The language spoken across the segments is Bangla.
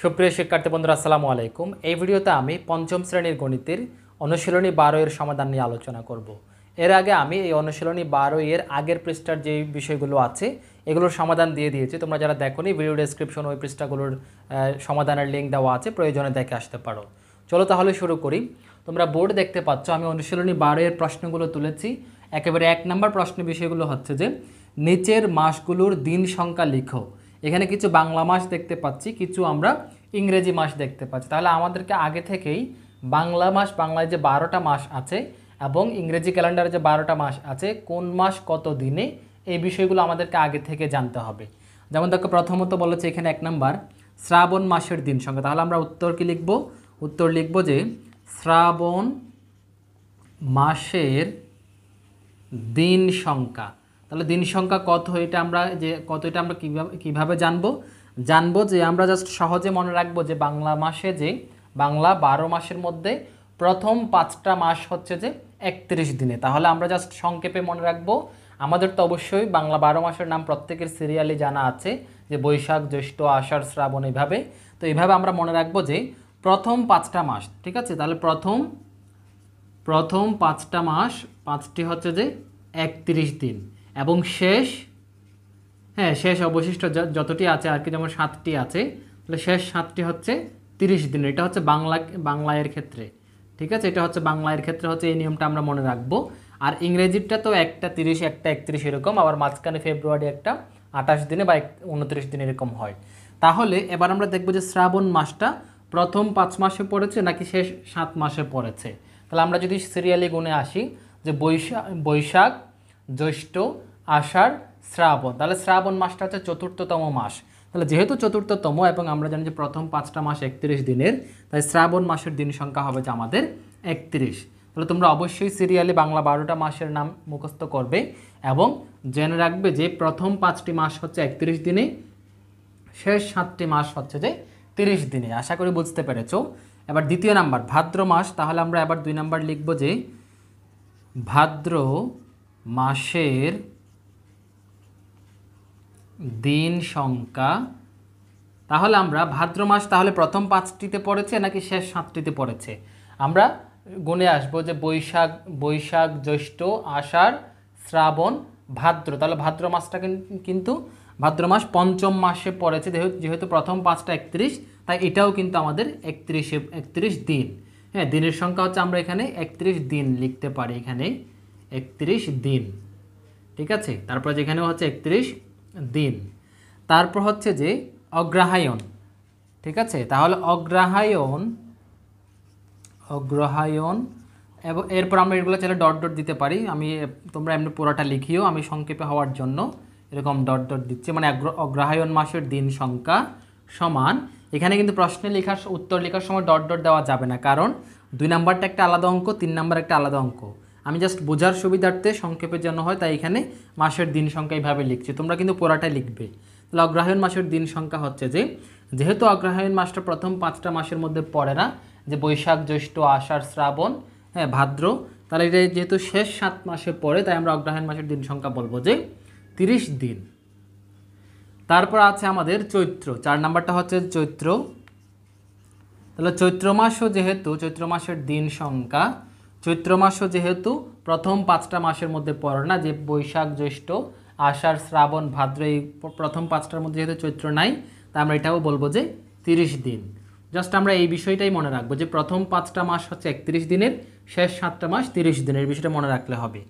সুপ্রিয় শিক্ষার্থী বন্ধুরা আসসালামু আলাইকুম। এই ভিডিওতে আমি পঞ্চম শ্রেণীর গণিতের অনুশীলনী 12 এর সমাধান নিয়ে আলোচনা করব। এর আগে আমি এই অনুশীলনী 12 এর আগের পৃষ্ঠার যে বিষয়গুলো আছে এগুলোর সমাধান দিয়ে দিয়েছি। তোমরা যারা দেখোনি ভিডিও ডেসক্রিপশন ওই পৃষ্ঠাগুলোর সমাধানের লিঙ্ক দেওয়া আছে, প্রয়োজনে দেখে আসতে পারো। চলো তাহলে শুরু করি। তোমরা বোর্ড দেখতে পাচ্ছ, আমি অনুশীলনী 12 এর প্রশ্নগুলো তুলেছি। একেবারে 1 নম্বর প্রশ্নের বিষয়গুলো হচ্ছে যে নিচের মাসগুলোর দিন সংখ্যা লিখো। এখানে কিছু বাংলা মাস দেখতে পাচ্ছি, কিছু আমরা ইংরেজি মাস দেখতে পাচ্ছি। তাহলে আমাদেরকে আগে থেকেই বাংলা মাস, বাংলায় যে 12টা মাস আছে এবং ইংরেজি ক্যালেন্ডারে যে 12টা মাস আছে, কোন মাস কত দিনে, এই বিষয়গুলো আমাদেরকে আগে থেকে জানতে হবে। যেমন দেখো, প্রথমত বলেছে এখানে 1 নাম্বার শ্রাবণ মাসের দিন সংখ্যা। তাহলে আমরা উত্তর কি লিখব? উত্তর লিখব যে শ্রাবণ মাসের দিন সংখ্যা। তাহলে দিন সংখ্যা কত, এটা আমরা কিভাবে জানবো যে আমরা জাস্ট সহজে মনে রাখবো যে বাংলা মাসে যে বাংলা 12 মাসের মধ্যে প্রথম 5টা মাস হচ্ছে যে 31 দিনে। তাহলে আমরা জাস্ট সংক্ষেপে মনে রাখবো। আমাদের তো অবশ্যই বাংলা 12 মাসের নাম প্রত্যেকের সিরিয়ালি জানা আছে, যে বৈশাখ, জ্যৈষ্ঠ, আষাঢ়, শ্রাবণ, এইভাবে। তো এইভাবে আমরা মনে রাখবো যে প্রথম 5টা মাস, ঠিক আছে। তাহলে প্রথম 5টা মাস, 5টি হচ্ছে যে 31 দিন, এবং শেষ অবশিষ্ট যতটি আছে আর কি, যেমন 7টি আছে, তাহলে শেষ 7টি হচ্ছে 30 দিন। এটা হচ্ছে বাংলায়ের ক্ষেত্রে, ঠিক আছে। এটা হচ্ছে বাংলায়ের ক্ষেত্রে হচ্ছে এই নিয়মটা আমরা মনে রাখবো। আর ইংরেজিটা তো একটা 30, একটা 31 এরকম, আবার মাঝখানে ফেব্রুয়ারি একটা 28 দিনে বা 29 দিন এরকম হয়। তাহলে এবার আমরা দেখবো যে শ্রাবণ মাসটা প্রথম 5 মাসে পড়েছে নাকি শেষ 7 মাসে পড়েছে। তাহলে আমরা যদি সিরিয়ালি গুণে আসি, যে বৈশাখ, জ্যৈষ্ঠ, আষাঢ়, শ্রাবণ, তাহলে শ্রাবণ মাসটা হচ্ছে 4র্থতম মাস। তাহলে যেহেতু 4র্থতম এবং আমরা জানি যে প্রথম 5টা মাস 31 দিনের, তাই শ্রাবণ মাসের দিন সংখ্যা হবে যে আমাদের 31। তাহলে তোমরা অবশ্যই সিরিয়ালি বাংলা 12টা মাসের নাম মুখস্থ করবে এবং জেনে রাখবে যে প্রথম 5টি মাস হচ্ছে 31 দিনে, শেষ 7টি মাস হচ্ছে যে 30 দিনে। আশা করি বুঝতে পেরেছো। এবার দ্বিতীয় নাম্বার ভাদ্র মাস। তাহলে আমরা এবার 2 নাম্বার লিখব যে ভাদ্র মাসের দিন সংখ্যা। তাহলে আমরা ভাদ্র মাস তাহলে প্রথম 5টিতে পড়েছে নাকি শেষ 7টিতে পড়েছে, আমরা গুণে আসবো যে বৈশাখ, জ্যৈষ্ঠ, আষাঢ়, শ্রাবণ, ভাদ্র। তাহলে ভাদ্র মাসটা কিন্তু ভাদ্র মাস 5ম মাসে পড়েছে, যেহেতু প্রথম 5টা 31, তাই এটাও কিন্তু আমাদের 31 দিন। হ্যাঁ, দিনের সংখ্যা হচ্ছে আমরা এখানে 31 দিন লিখতে পারি, এখানে 31 দিন, ঠিক আছে। তারপর যেখানেও হচ্ছে 31 দিন। তারপর হচ্ছে যে অগ্রহায়ণ, ঠিক আছে। তাহলে অগ্রহায়ণ এবং এরপর আমরা এগুলো চাইলে ডট ডট দিতে পারি। তোমরা এমনি পুরোটা লিখিও, আমি সংক্ষেপে হওয়ার জন্য এরকম ডট ডট দিচ্ছি। মানে অগ্রহায়ণ মাসের দিন সংখ্যা সমান, এখানে কিন্তু প্রশ্নে উত্তর লেখার সময় ডট ডট দেওয়া যাবে না, কারণ 2 নাম্বারটা একটা আলাদা অঙ্ক, 3 নাম্বার একটা আলাদা অঙ্ক। আমি জাস্ট বোঝার সুবিধার্থে সংক্ষেপের জন্য হয়, তাই এখানে মাসের দিন সংখ্যা এইভাবে লিখছি। তোমরা কিন্তু পুরাটাই লিখবে। তাহলে অগ্রহায়ণ মাসের দিন সংখ্যা হচ্ছে যে, যেহেতু অগ্রহায়ণ মাসটা প্রথম 5টা মাসের মধ্যে পড়ে না, যে বৈশাখ, জ্যৈষ্ঠ, আষাঢ়, শ্রাবণ, ভাদ্র, তাহলে এটা যেহেতু শেষ 7 মাসে পড়ে, তাই আমরা অগ্রহায়ণ মাসের দিন সংখ্যা বলবো যে 30 দিন। তারপর আছে আমাদের চৈত্র, 4 নাম্বারটা হচ্ছে চৈত্র। তাহলে চৈত্র মাসের দিন সংখ্যা, চৈত্র মাসও যেহেতু প্রথম 5টা মাসের মধ্যে পড়ে না, যে বৈশাখ, জ্যৈষ্ঠ, আষাঢ়, শ্রাবণ, ভাদ্র, এই প্রথম 5টার মধ্যে যেহেতু চৈত্র নাই, তা আমরা এটাও বলবো যে 30 দিন। জাস্ট আমরা এই বিষয়টাই মনে রাখবো যে প্রথম 5টা মাস হচ্ছে 31 দিনের, শেষ 7টা মাস 30 দিনের, বিষয়টা মনে রাখলে হবে।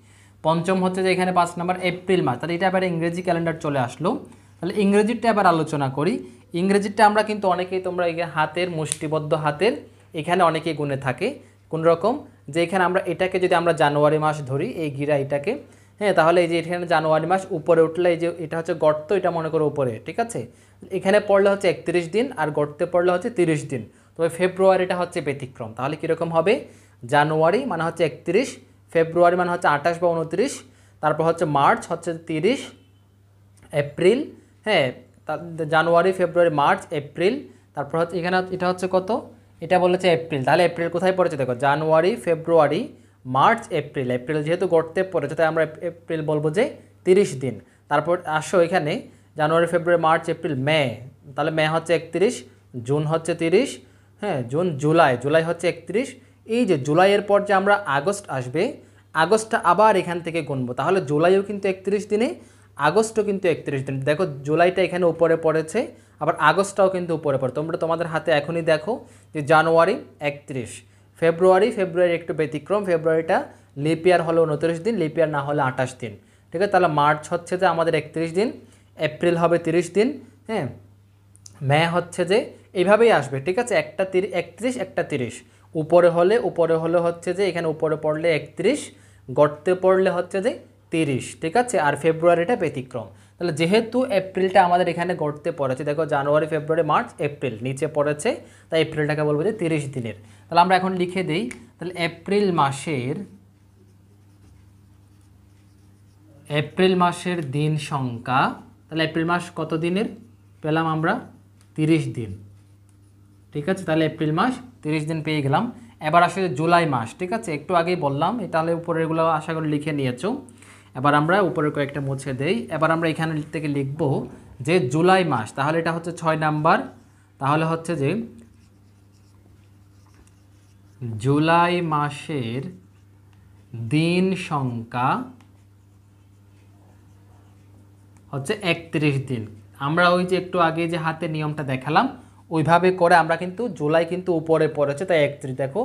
পঞ্চম হচ্ছে যে এখানে 5 নাম্বার এপ্রিল মাস। তাহলে এটা আবার ইংরেজি ক্যালেন্ডার চলে আসলো। তাহলে ইংরেজিটা আবার আলোচনা করি। ইংরেজিটা আমরা কিন্তু অনেকেই, তোমরা হাতের মুষ্টিবদ্ধ হাতের এখানে অনেকেই গুণে থাকে কোন রকম, যে এখানে আমরা এটাকে যদি আমরা জানুয়ারি মাস ধরি, এই গিরা এটাকে, তাহলে এই যে এখানে জানুয়ারি মাস উপরে উঠলে, এই যে এটা হচ্ছে গর্ত, এটা মনে করো উপরে, ঠিক আছে। এখানে পড়লে হচ্ছে 31 দিন আর গর্তে পড়লে হচ্ছে 30 দিন। তবে ফেব্রুয়ারিটা হচ্ছে ব্যতিক্রম। তাহলে কীরকম হবে? জানুয়ারি মানে হচ্ছে 31, ফেব্রুয়ারি মানে হচ্ছে 28 বা 29, তারপর হচ্ছে মার্চ হচ্ছে 30, এপ্রিল, জানুয়ারি, ফেব্রুয়ারি, মার্চ, এপ্রিল, তারপর হচ্ছে এখানে এটা হচ্ছে কত, এটা বলেছে এপ্রিল। তাহলে এপ্রিল কোথায় পড়েছে দেখো, জানুয়ারি, ফেব্রুয়ারি, মার্চ, এপ্রিল। এপ্রিল যেহেতু গর্তে পড়েছে, তাই আমরা এপ্রিল বলবো যে 30 দিন। তারপর আসো এখানে জানুয়ারি, ফেব্রুয়ারি, মার্চ, এপ্রিল, মে। তাহলে মে হচ্ছে 31, জুন হচ্ছে 30, হ্যাঁ জুন, জুলাই, জুলাই হচ্ছে 31। এই যে জুলাইয়ের পর যে আমরা আগস্ট আসবে, আগস্টটা আবার এখান থেকে গুনবো, তাহলে জুলাইও কিন্তু 31 দিনে, আগস্টও কিন্তু 31 দিন। দেখো জুলাইটা এখানে উপরে পড়েছে, আবার আগস্টটাও কিন্তু উপরে পড়ে। তোমরা তোমাদের হাতে এখনই দেখো যে জানুয়ারি 31, ফেব্রুয়ারি, ফেব্রুয়ারি একটু ব্যতিক্রম, ফেব্রুয়ারিটা লিপ ইয়ার হলে 29 দিন, লিপ ইয়ার না হলে 28 দিন, ঠিক আছে। তাহলে মার্চ হচ্ছে যে আমাদের 31 দিন, এপ্রিল হবে 30 দিন, হ্যাঁ, মে হচ্ছে যে এইভাবেই আসবে, ঠিক আছে। একটা 31, একটা 30, উপরে হলে হচ্ছে যে এখানে উপরে পড়লে 31, গর্তে পড়লে হচ্ছে যে 30, ঠিক আছে। আর ফেব্রুয়ারিটা ব্যতিক্রম। তাহলে যেহেতু এপ্রিলটা আমাদের এখানে গর্তে পড়েছে, দেখো জানুয়ারি, ফেব্রুয়ারি, মার্চ, এপ্রিল নিচে পড়েছে, তাই এপ্রিলটাকে বলবো যে 30 দিনের। তাহলে আমরা এখন লিখে দিই, তাহলে এপ্রিল মাসের দিন সংখ্যা, তাহলে এপ্রিল মাস কত দিনের পেলাম আমরা? 30 দিন, ঠিক আছে। তাহলে এপ্রিল মাস 30 দিন পেয়ে গেলাম। এবার আসলে জুলাই মাস, ঠিক আছে, একটু আগেই বললাম, তাহলে উপরেরগুলো আশা করি লিখে নিয়েছো। এবার আমরা উপরের কয়েকটা মুছে দেই। এবার আমরা এখানে থেকে লিখব যে জুলাই মাস, তাহলে এটা হচ্ছে 6 নাম্বার, তাহলে হচ্ছে যে জুলাই মাসের দিন সংখ্যা হচ্ছে 31 দিন। আমরা ওই যে একটু আগে যে হাতে নিয়মটা দেখালাম ওইভাবে করে আমরা কিন্তু জুলাই কিন্তু উপরে পড়েছে, তাই 31। দেখো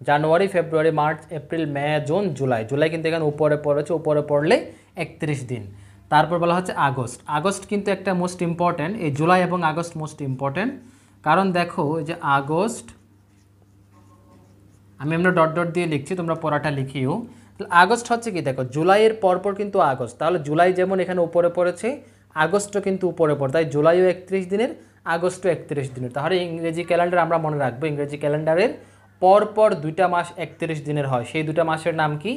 জানুয়ারি, ফেব্রুয়ারি, মার্চ, এপ্রিল, মে, জুন, জুলাই, জুলাই কিন্তু এখানে উপরে পড়েছে, উপরে পড়লে 31 দিন। তারপর বলা হচ্ছে আগস্ট, আগস্ট কিন্তু একটা মোস্ট ইম্পর্ট্যান্ট, এই জুলাই এবং আগস্ট মোস্ট ইম্পর্ট্যান্ট, কারণ দেখো এই যে আগস্ট, আমরা ডট ডট দিয়ে লিখছি, তোমরা পড়াটা লিখিও। আগস্ট হচ্ছে কি, দেখো জুলাইয়ের পরপর কিন্তু আগস্ট, তাহলে জুলাই যেমন এখানে উপরে পড়েছে, আগস্টও কিন্তু উপরে পড়ে, তাই জুলাইও 31 দিনের, আগস্টও 31 দিনের। তাহলে ইংরেজি ক্যালেন্ডার আমরা মনে রাখবো, ইংরেজি ক্যালেন্ডারের পরপর 2টা মাস 31 দিনের হয়, সেই 2টা মাসের নাম কি?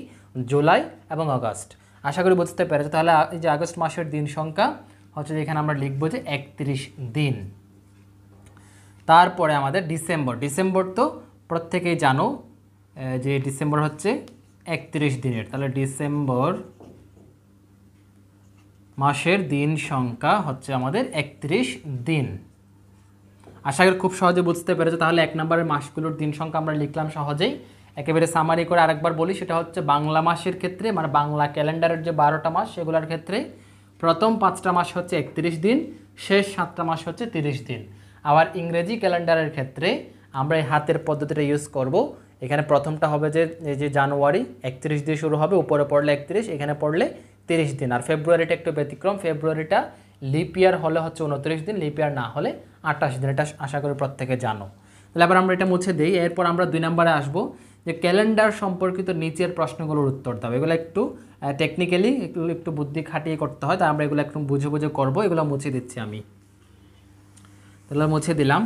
জুলাই এবং আগস্ট। আশা করি বুঝতে পেরেছো। তাহলে এই যে আগস্ট মাসের দিন সংখ্যা হচ্ছে, এখানে আমরা লিখবো যে 31 দিন। তারপরে আমাদের ডিসেম্বর, ডিসেম্বর তো প্রত্যেকেই জানো যে ডিসেম্বর হচ্ছে 31 দিনের, তাহলে ডিসেম্বর মাসের দিন সংখ্যা হচ্ছে আমাদের 31 দিন। আশা করি খুব সহজে বুঝতে পেরেছো। তাহলে 1 নম্বরের মাসগুলোর দিন সংখ্যা আমরা লিখলাম সহজেই। একেবারে সামারি করে আরেকবার বলি, সেটা হচ্ছে বাংলা মাসের ক্ষেত্রে, মানে বাংলা ক্যালেন্ডারের যে 12টা মাস সেগুলোর ক্ষেত্রে প্রথম 5টা মাস হচ্ছে 31 দিন, শেষ 7টা মাস হচ্ছে 30 দিন। আবার ইংরেজি ক্যালেন্ডারের ক্ষেত্রে আমরা এই হাতের পদ্ধতিটা ইউজ করব। এখানে প্রথমটা হবে যে এই যে জানুয়ারি 31 দিয়ে শুরু হবে, উপরে পড়লে 31, এখানে পড়লে 30 দিন। আর ফেব্রুয়ারিটা একটু ব্যতিক্রম, ফেব্রুয়ারিটা লিপ ইয়ার হলে হচ্ছে 29 দিন, লিপ ইয়ার না হলে 28 দিন, এটা আশা করি প্রত্যেকে জানো। তাহলে এবার আমরা এটা মুছে দিই। এরপর আমরা 2 নম্বরে আসবো, যে ক্যালেন্ডার সম্পর্কিত নিচের প্রশ্নগুলোর উত্তর দাও। এগুলো একটু টেকনিক্যালি একটু বুদ্ধি খাটিয়ে করতে হয়, তাই আমরা এগুলো একটু বুঝে বুঝে করবো। এগুলো মুছে দিচ্ছি আমি, তাহলে মুছে দিলাম।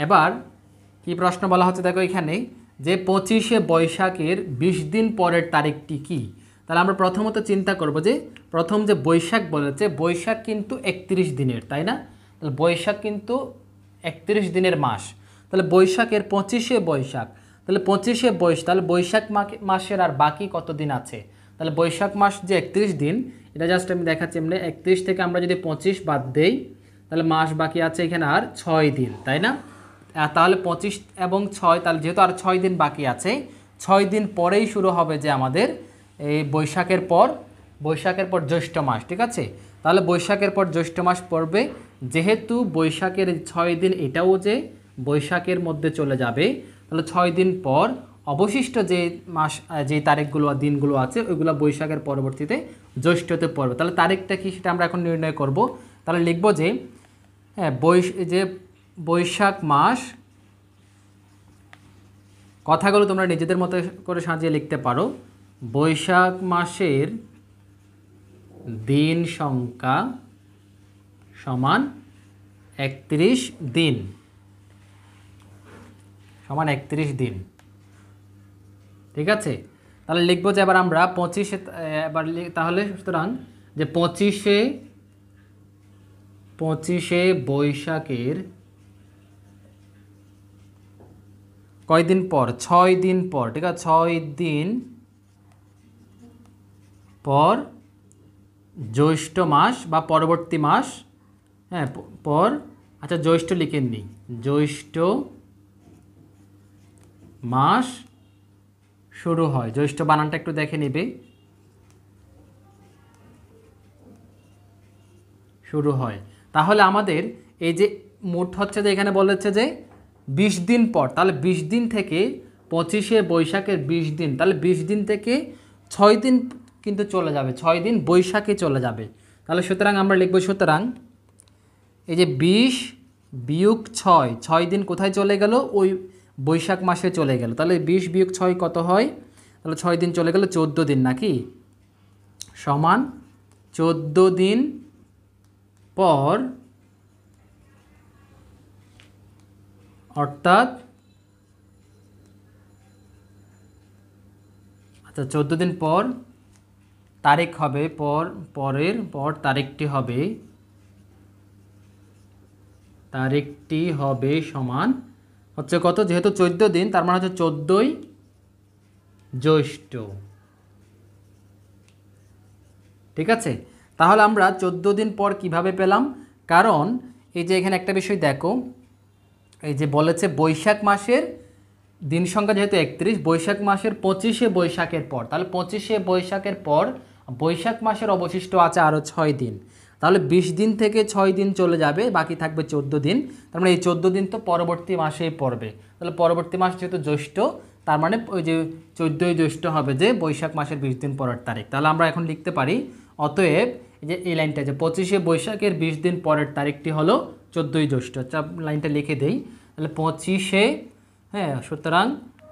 এবার কি প্রশ্ন বলা হচ্ছে, দেখো এখানে যে 25শে বৈশাখের 20 দিন পরের তারিখটি কি? তাহলে আমরা প্রথমত চিন্তা করব যে প্রথম যে বৈশাখ বলেছে, বৈশাখ কিন্তু 31 দিনের, তাই না? তাহলে বৈশাখ কিন্তু 31 দিনের মাস। তাহলে বৈশাখের 25শে বৈশাখ, তাহলে 25শে তাহলে বৈশাখ মাসের আর বাকি কত দিন আছে? তাহলে বৈশাখ মাস যে 31 দিন, এটা জাস্ট আমি দেখাচ্ছি। এমনি 31 থেকে আমরা যদি 25 বাদ দেই, তাহলে মাস বাকি আছে এখানে আর 6 দিন, তাই না? তাহলে 25 এবং 6, তাহলে যেহেতু আর 6 দিন বাকি আছে, 6 দিন পরেই শুরু হবে যে আমাদের এই বৈশাখের পর জ্যৈষ্ঠ মাস, ঠিক আছে। তাহলে বৈশাখের পর জ্যৈষ্ঠ মাস পড়বে, যেহেতু বৈশাখের 6 দিন এটাও যে বৈশাখের মধ্যে চলে যাবে, তাহলে 6 দিন পর অবশিষ্ট যে মাস, যে তারিখগুলো দিনগুলো আছে ওইগুলো বৈশাখের পরবর্তীতে জ্যৈষ্ঠতে পড়বে। তাহলে তারিখটা কি সেটা আমরা এখন নির্ণয় করব। তাহলে লিখব যে হ্যাঁ বৈশাখ মাস, কথাগুলো তোমরা নিজেদের মতো করে সাজিয়ে লিখতে পারো। বৈশাখ মাসের দিন সংখ্যা সমান 31 দিন, সমান 31 দিন, ঠিক আছে। তাহলে লিখবো যে এবার আমরা 25-এ, এবার তাহলে সুতরাং যে 25শে বৈশাখের কয়দিন পর? 6 দিন পর, ঠিক আছে। 6 দিন পর জ্যৈষ্ঠ মাস বা পরবর্তী মাস, হ্যাঁ পর আচ্ছা জ্যৈষ্ঠ লিখে নিই, জ্যৈষ্ঠ মাস শুরু হয়, জ্যৈষ্ঠ বানানটা একটু দেখে নিবে, শুরু হয়। তাহলে আমাদের এই যে মোট হচ্ছে যে এখানে বলেছে যে 20 দিন পর, তাহলে 20 দিন থেকে 25শে বৈশাখের 20 দিন, তাহলে 20 দিন থেকে 6 দিন কিন্তু চলে যাবে, 6 দিন বৈশাখে চলে যাবে। তাহলে সুতরাং আমরা লিখব, সুতরাং এই যে 20 বিয়োগ 6, 6 দিন কোথায় চলে গেল, ওই বৈশাখ মাসে চলে গেল। তাহলে 20 বিয়োগ 6 কত হয়, তাহলে 6 দিন চলে গেল, 14 দিন নাকি, সমান 14 দিন পর, অর্থাৎ আচ্ছা 14 দিন পর তারিখ হবে, পরের তারিখটি হবে সমান হচ্ছে কত, যেহেতু 14 দিন তার মানে হচ্ছে 14ই জ্যৈষ্ঠ। ঠিক আছে, তাহলে আমরা 14 দিন পর কিভাবে পেলাম, কারণ এই যে এখানে একটা বিষয় দেখো, এই যে বলেছে বৈশাখ মাসের দিন সংখ্যা যেহেতু 31, বৈশাখ মাসের 25শে বৈশাখের পর, তাহলে 25শে বৈশাখের পর বৈশাখ মাসের অবশিষ্ট আছে আরও 6 দিন, তাহলে 20 দিন থেকে 6 দিন চলে যাবে, বাকি থাকবে 14 দিন। তার মানে এই 14 দিন তো পরবর্তী মাসেই পড়বে, তাহলে পরবর্তী মাস যেহেতু জ্যৈষ্ঠ, তার মানে ওই যে 14ই জ্যৈষ্ঠ হবে যে বৈশাখ মাসের 20 দিন পরের তারিখ। তাহলে আমরা এখন লিখতে পারি, অতএব এই যে এই লাইনটা যে 25শে বৈশাখের 20 দিন পরের তারিখটি হলো 14ই জ্যৈষ্ঠ। আচ্ছা লাইনটা লিখে দেই, তাহলে 25শে, হ্যাঁ সুতরাং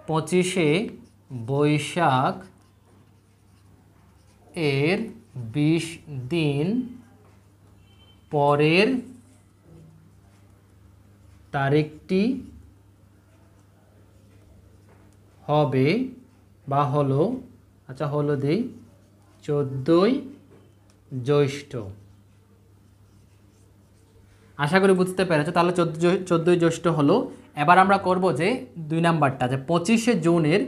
25শে বৈশাখ এর 20 দিন পরের তারিখটি হবে বা হলো, আচ্ছা হলো দেই 14ই জ্যৈষ্ঠ। আশা করি বুঝতে পেরেছো। তাহলে 14ই জ্যৈষ্ঠ হলো। এবার আমরা করব যে 2 নাম্বারটা, যে 25শে জুনের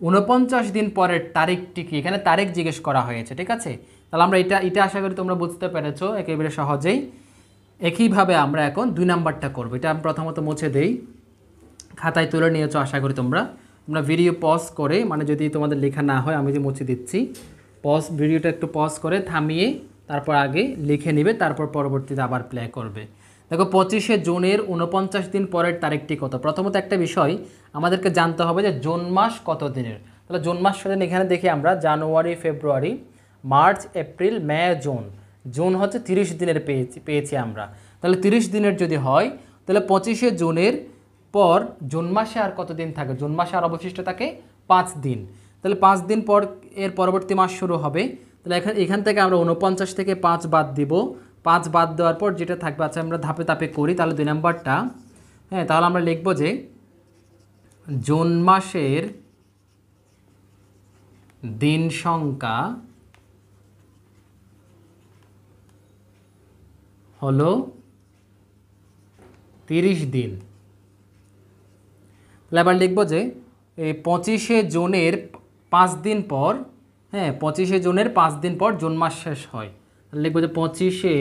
49 দিন পরের তারিখটি কি, এখানে তারিখ জিজ্ঞেস করা হয়েছে। ঠিক আছে, তাহলে আমরা এটা আশা করি তোমরা বুঝতে পেরেছো একেবারে সহজেই। একইভাবে আমরা এখন 2 নাম্বারটা করব। এটা আমি প্রথমত মুছে দেই, খাতায় তুলে নিয়েছো আশা করি তোমরা ভিডিও পজ করে, মানে যদি তোমাদের লেখা না হয় আমি যে মুছে দিচ্ছি, ভিডিওটা একটু পজ করে থামিয়ে তারপর আগে লিখে নিবে, তারপর পরবর্তীতে আবার প্লে করবে। দেখো 25শে জুনের 49 দিন পরের তারিখটি কত। প্রথমত একটা বিষয় আমাদেরকে জানতে হবে যে জুন মাস কত দিনের। তাহলে জুন মাস সেদিন এখানে দেখি আমরা জানুয়ারি, ফেব্রুয়ারি, মার্চ, এপ্রিল, মে, জুন। জুন হচ্ছে 30 দিনের পেয়েছি আমরা। তাহলে 30 দিনের যদি হয়, তাহলে 25শে জুনের পর জুন মাসে আর কত দিন থাকে, জুন মাসে আর অবশিষ্ট থাকে 5 দিন। তাহলে 5 দিন পর এর পরবর্তী মাস শুরু হবে। তাহলে এখান থেকে আমরা 49 থেকে 5 বাদ দিব, 5 বাদ দেওয়ার পর যেটা থাকবে, আচ্ছা আমরা ধাপে ধাপে করি। তাহলে 2 নাম্বারটা, হ্যাঁ তাহলে আমরা লিখব যে জুন মাসের দিন সংখ্যা হলো 30 দিন। তাহলে এবার লিখব যে এই 25শে জুনের 5 দিন পর, হ্যাঁ 25শে জুনের 5 দিন পর জুন মাস শেষ হয়। তাহলে লিখব যে 25শে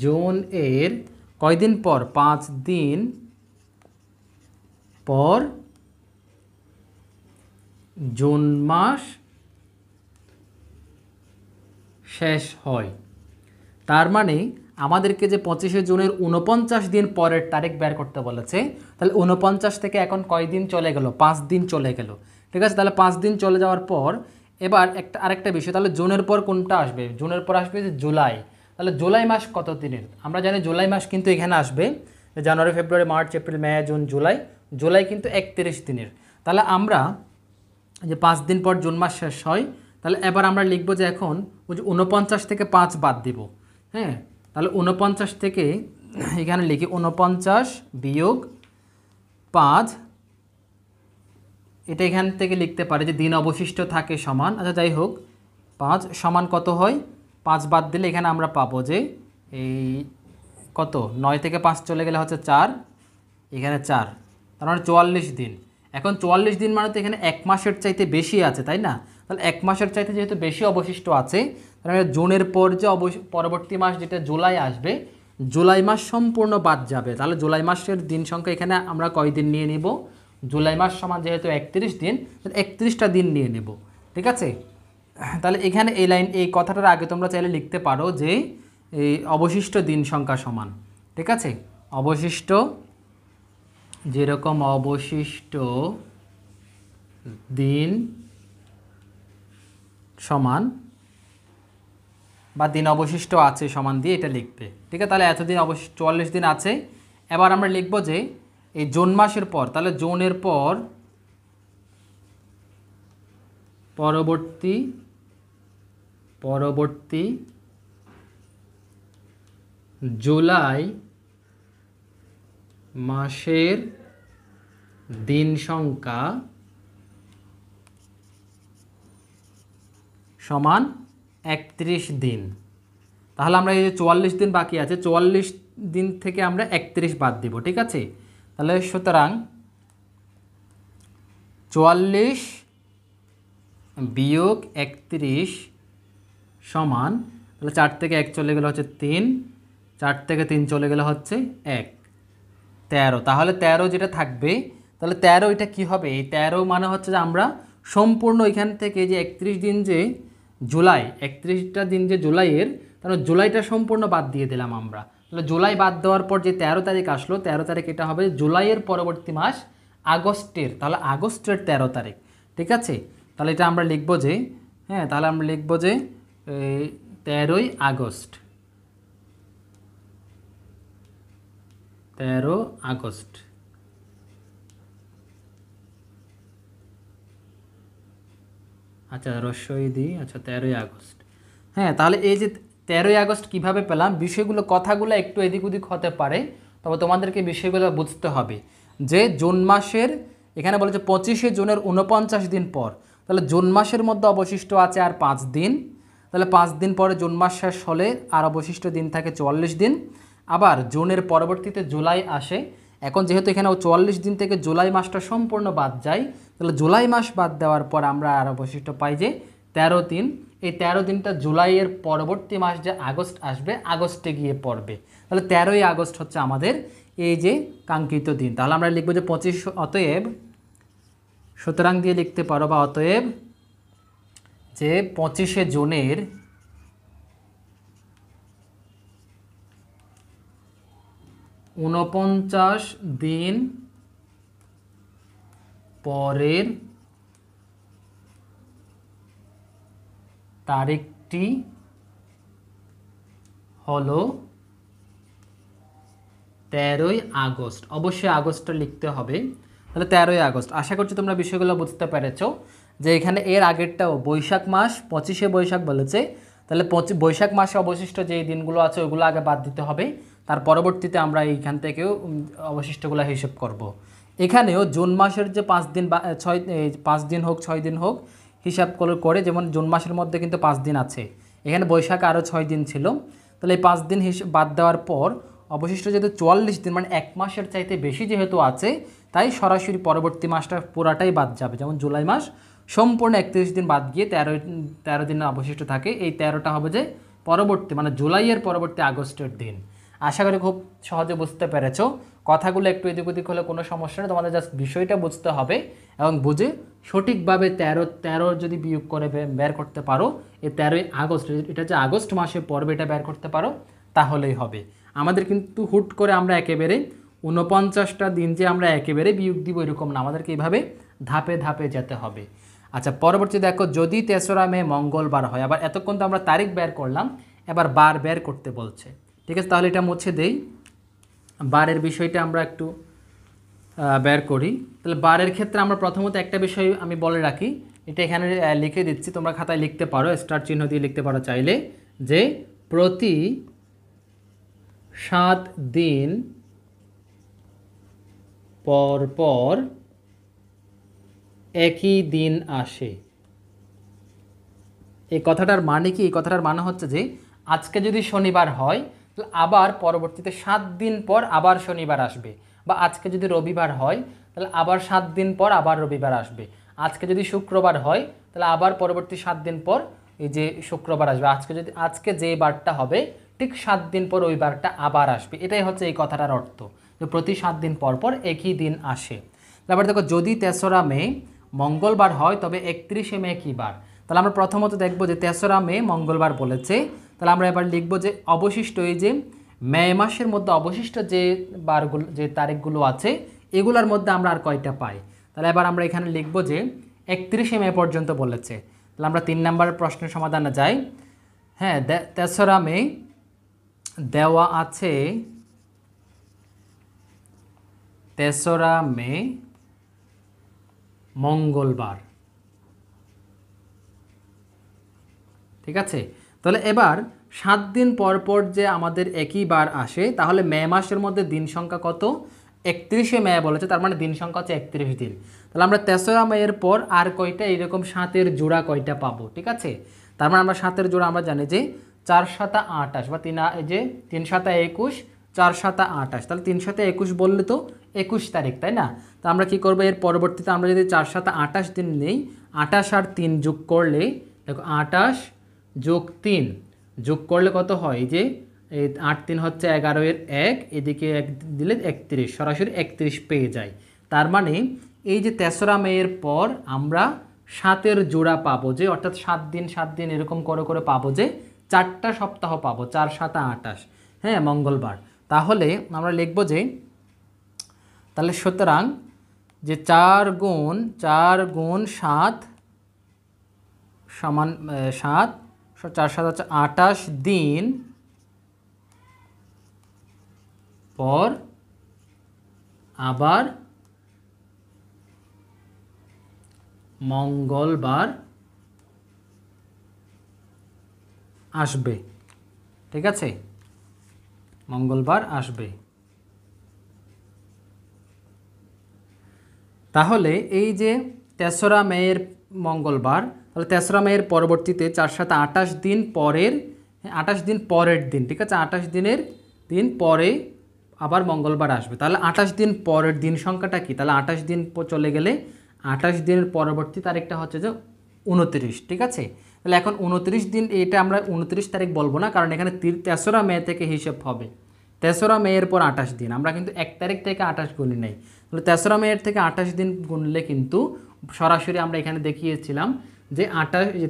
জুন এর কয়দিন পর, 5 দিন পর জুন মাস শেষ হয়। তার মানে আমাদেরকে যে 25শে জুনের 49 দিন পরের তারিখ বের করতে বলেছে, তাহলে 49 থেকে এখন কয় দিন চলে গেল, 5 দিন চলে গেল। ঠিক আছে, তাহলে 5 দিন চলে যাওয়ার পর এবার আরেকটা বিষয়, তাহলে জুনের পর কোনটা আসবে, জুনের পর আসবে যে জুলাই। তাহলে জুলাই মাস কত দিনের, আমরা জানি জুলাই মাস কিন্তু এখানে আসবে জানুয়ারি, ফেব্রুয়ারি, মার্চ, এপ্রিল, মে, জুন, জুলাই। জুলাই কিন্তু 31 দিনের। তাহলে আমরা যে 5 দিন পর জুন মাস শেষ হয়, তাহলে এবার আমরা লিখব যে এখন ওই যে 49 থেকে 5 বাদ দিব। হ্যাঁ, তাহলে 49 থেকে এখানে লিখি 49 বিয়োগ 5, এটা এখান থেকে লিখতে পারে যে দিন অবশিষ্ট থাকে সমান, আচ্ছা যাই হোক 5 সমান কত হয়, 5 বাদ দিলে এখানে আমরা পাবো যে এই কত, 9 থেকে 5 চলে গেলে হচ্ছে 4, এখানে 4, তার মানে 44 দিন। এখন 44 দিন মানে তো এখানে 1 মাসের চাইতে বেশি আছে, তাই না? তাহলে 1 মাসের চাইতে যেহেতু বেশি অবশিষ্ট আছে, তাহলে জুনের পর যে পরবর্তী মাস যেটা জুলাই আসবে, জুলাই মাস সম্পূর্ণ বাদ যাবে। তাহলে জুলাই মাসের দিন সংখ্যা এখানে আমরা কয় দিন নিয়ে নিব, জুলাই মাস সমান যেহেতু 31 দিন, 31টা দিন নিয়ে নেব। ঠিক আছে, তাহলে এখানে এই কথাটার আগে তোমরা চাইলে লিখতে পারো যে এই অবশিষ্ট দিন সংখ্যা সমান। ঠিক আছে, অবশিষ্ট, যেরকম অবশিষ্ট দিন সমান বা দিন অবশিষ্ট আছে সমান দিয়ে এটা লিখবে। ঠিক আছে, তাহলে এতদিন অবশিষ্ট 44 দিন আছে। এবার আমরা লিখব যে এই জুন মাসের পর, তাহলে জুনের পর পরবর্তী জুলাই মাসের দিন সংখ্যা সমান 31 দিন। তাহলে আমরা এই যে 44 দিন বাকি আছে, 44 দিন থেকে আমরা 31 বাদ দিব। ঠিক আছে, তাহলে সুতরাং 44 বিয়োগ 31 সমান, তাহলে 4 থেকে 1 চলে গেলে হচ্ছে 3, 4 থেকে 3 চলে গেলে হচ্ছে 1, 13। তাহলে 13 যেটা থাকবে, তাহলে 13 এটা কী হবে, এই 13 মানে হচ্ছে যে আমরা সম্পূর্ণ এখান থেকে যে 31 দিন যে জুলাই, 31টা দিন যে জুলাইয়ের, তাহলে জুলাইটা সম্পূর্ণ বাদ দিয়ে দিলাম আমরা। তাহলে জুলাই বাদ দেওয়ার পর যে 13 তারিখ আসলো, 13 তারিখ এটা হবে জুলাইয়ের পরবর্তী মাস আগস্টের, তাহলে আগস্টের 13 তারিখ। ঠিক আছে, তাহলে এটা আমরা লিখব যে, হ্যাঁ, তাহলে আমরা লিখব যে 13ই আগস্ট, 13 আগস্ট। আচ্ছা, রস্বই দিই, আচ্ছা 13ই আগস্ট। হ্যাঁ, তাহলে এই যে 13ই আগস্ট কীভাবে পেলাম, বিষয়গুলো কথাগুলো একটু এদিক ওদিক হতে পারে, তবে তোমাদেরকে বিষয়গুলো বুঝতে হবে যে জুন মাসের এখানে বলেছে 25শে জুনের 49 দিন পর, তাহলে জুন মাসের মধ্যে অবশিষ্ট আছে আর 5 দিন, তাহলে 5 দিন পরে জুন মাস শেষ হলে আর অবশিষ্ট দিন থাকে 44 দিন। আবার জুনের পরবর্তীতে জুলাই আসে, এখন যেহেতু এখানে 44 দিন থেকে জুলাই মাসটা সম্পূর্ণ বাদ যায়, তাহলে জুলাই মাস বাদ দেওয়ার পর আমরা আর অবশিষ্ট পাই যে 13 দিন। এই 13 দিনটা জুলাইয়ের পরবর্তী মাস যে আগস্ট আসবে, আগস্টে গিয়ে পড়বে। তাহলে 13ই আগস্ট হচ্ছে আমাদের এই যে কাঙ্ক্ষিত দিন। তাহলে আমরা লিখব যে 25, অতএব, সুতরাং দিয়ে লিখতে পারো, বা অতএব যে 25শে জুনের 49 দিন পরের তারিখটি হলো 13ই আগস্ট। অবশ্যই আগস্টটা লিখতে হবে, তাহলে 13ই আগস্ট। আশা করছি তোমরা বিষয়গুলো বুঝতে পেরেছো যে এখানে এর আগেরটাও বৈশাখ মাস, 25শে বৈশাখ বলেছে, তাহলে বৈশাখ মাসে অবশিষ্ট যেই দিনগুলো আছে ওইগুলো আগে বাদ দিতে হবে, তার পরবর্তীতে আমরা এইখান থেকেও অবশিষ্টগুলো হিসেব করব। এখানেও জুন মাসের যে 5 দিন বা 5 দিন হোক 6 দিন হোক হিসাব করে, যেমন জুন মাসের মধ্যে কিন্তু 5 দিন আছে, এখানে বৈশাখ আরও 6 দিন ছিল, তাহলে এই 5 দিন বাদ দেওয়ার পর অবশিষ্ট যেহেতু 44 দিন, মানে 1 মাসের চাইতে বেশি যেহেতু আছে, তাই সরাসরি পরবর্তী মাসটা পুরাটাই বাদ যাবে। যেমন জুলাই মাস সম্পূর্ণ 31 দিন বাদ গিয়ে 13 দিন অবশিষ্ট থাকে, এই 13টা হবে যে পরবর্তী, মানে জুলাইয়ের পরবর্তী আগস্টের দিন। আশা করি খুব সহজে বুঝতে পেরেছো। কথাগুলো একটু এদিক ওদিক হলে কোনো সমস্যা নেই, তোমাদের জাস্ট বিষয়টা বুঝতে হবে এবং বুঝে সঠিকভাবে 13 যদি বিয়োগ করে বের করতে পারো, এই 13ই আগস্ট, এটা যে আগস্ট মাসে পড়বে এটা বের করতে পারো, তাহলেই হবে। আমাদের কিন্তু হুট করে আমরা একেবারে 49টা দিন যে আমরা একেবারে বিয়োগ দিব এরকম না, আমাদেরকে এইভাবে ধাপে ধাপে যেতে হবে। আচ্ছা, পরবর্তী দেখো, যদি 3রা মে মঙ্গলবার হয়, আবার এতক্ষণ তো আমরা তারিখ বের করলাম, এবার বার বের করতে বলছে। ঠিক আছে, তাহলে এটা মুছে দেই, বারের বিষয়টা আমরা একটু বের করি। তাহলে বারের ক্ষেত্রে আমরা প্রথমত একটা বিষয় আমি বলে রাখি, এটা এখানে লিখে দিচ্ছি, তোমরা খাতায় লিখতে পারো, স্টার চিহ্ন দিয়ে লিখতে পারো চাইলে, যে প্রতি 7 দিন পর পর একই দিন আসে। এই কথাটার মানে কি? এই কথাটার মানে হচ্ছে যে আজকে যদি শনিবার হয়, তাহলে আবার পরবর্তীতে 7 দিন পর আবার শনিবার আসবে, বা আজকে যদি রবিবার হয় তাহলে আবার 7 দিন পর আবার রবিবার আসবে। আজকে যদি শুক্রবার হয় তাহলে আবার পরবর্তী 7 দিন পর এই যে শুক্রবার আসবে। আজকে যে বারটা হবে ঠিক 7 দিন পর ওই বারটা আবার আসবে। এটাই হচ্ছে এই কথাটার অর্থ, যে প্রতি 7 দিন পর পর একই দিন আসে। তারপর দেখো, যদি 3রা মে মঙ্গলবার হয় তবে 31শে মে কী বার? তাহলে আমরা প্রথমত দেখব যে 3রা মে মঙ্গলবার বলেছে, তাহলে আমরা এবার লিখব যে অবশিষ্ট এই যে মে মাসের মধ্যে অবশিষ্ট যে বারগুলো, যে তারিখগুলো আছে, এগুলোর মধ্যে আমরা আর কয়টা পাই? তাহলে এবার আমরা এখানে লিখব যে 31শে মে পর্যন্ত বলেছে। তাহলে আমরা 3 নম্বর প্রশ্নের সমাধানে যাই। হ্যাঁ, 3রা মে দেওয়া আছে, 3রা মে মঙ্গলবার। ঠিক আছে, তাহলে এবার 7 দিন পর পর যে আমাদের একই বার আসে, তাহলে মে মাসের মধ্যে দিন সংখ্যা কত? 31শে মে বলেছে, তার মানে দিন সংখ্যা হচ্ছে 31 দিন। তাহলে আমরা 3রা মের পর আর কয়টা এইরকম 7-এর জোড়া কয়টা পাবো? ঠিক আছে, তার মানে আমরা 7-এর জোড়া আমরা জানি যে 4 7 28 বা 3 7 21, 4 7 28, তাহলে 3 7 21 বললে তো 21 তারিখ, তাই না? তো আমরা কি করবো, এর পরবর্তীতে আমরা যদি 4 7 28 দিন নেই, 28 আর 3 যোগ করলে দেখো 28 যোগ 3 যোগ করলে কত হয়? এই যে 8 3 হচ্ছে 11-এর 1, এদিকে 1 দিলে 31, সরাসরি 31 পেয়ে যায়। তার মানে এই যে 3রা মের পর আমরা 7-এর জোড়া পাবো, যে অর্থাৎ 7 দিন 7 দিন এরকম করে করে পাবো, যে 4টা সপ্তাহ পাবো, 4 7 28, হ্যাঁ, মঙ্গলবার। তাহলে আমরা লিখব যে, তাহলে সুতরাং যে 4 গুণ 7 সমান 7, 4 7 হচ্ছে 28 দিন পর আবার মঙ্গলবার আসবে। ঠিক আছে, মঙ্গলবার আসবে। তাহলে এই যে 3রা মের মঙ্গলবার, তাহলে 3রা মের পরবর্তীতে 4 7 28 দিন পরের, 28 দিন পরের দিন, ঠিক আছে, 28 দিনের দিন পরে আবার মঙ্গলবার আসবে। তাহলে 28 দিন পরের দিন সংখ্যাটা কি? তাহলে 28 দিন চলে গেলে 28 দিনের পরবর্তী তারিখটা হচ্ছে যে 29, ঠিক আছে। তাহলে এখন 29 দিন, এটা আমরা 29 তারিখ বলবো না, কারণ এখানে 3রা মে থেকে হিসেব হবে। 3রা মের পর 28 দিন, আমরা কিন্তু 1 তারিখ থেকে 28 গুনি নেই। তাহলে 3রা মের থেকে 28 দিন গুনলে কিন্তু সরাসরি আমরা এখানে দেখিয়েছিলাম যে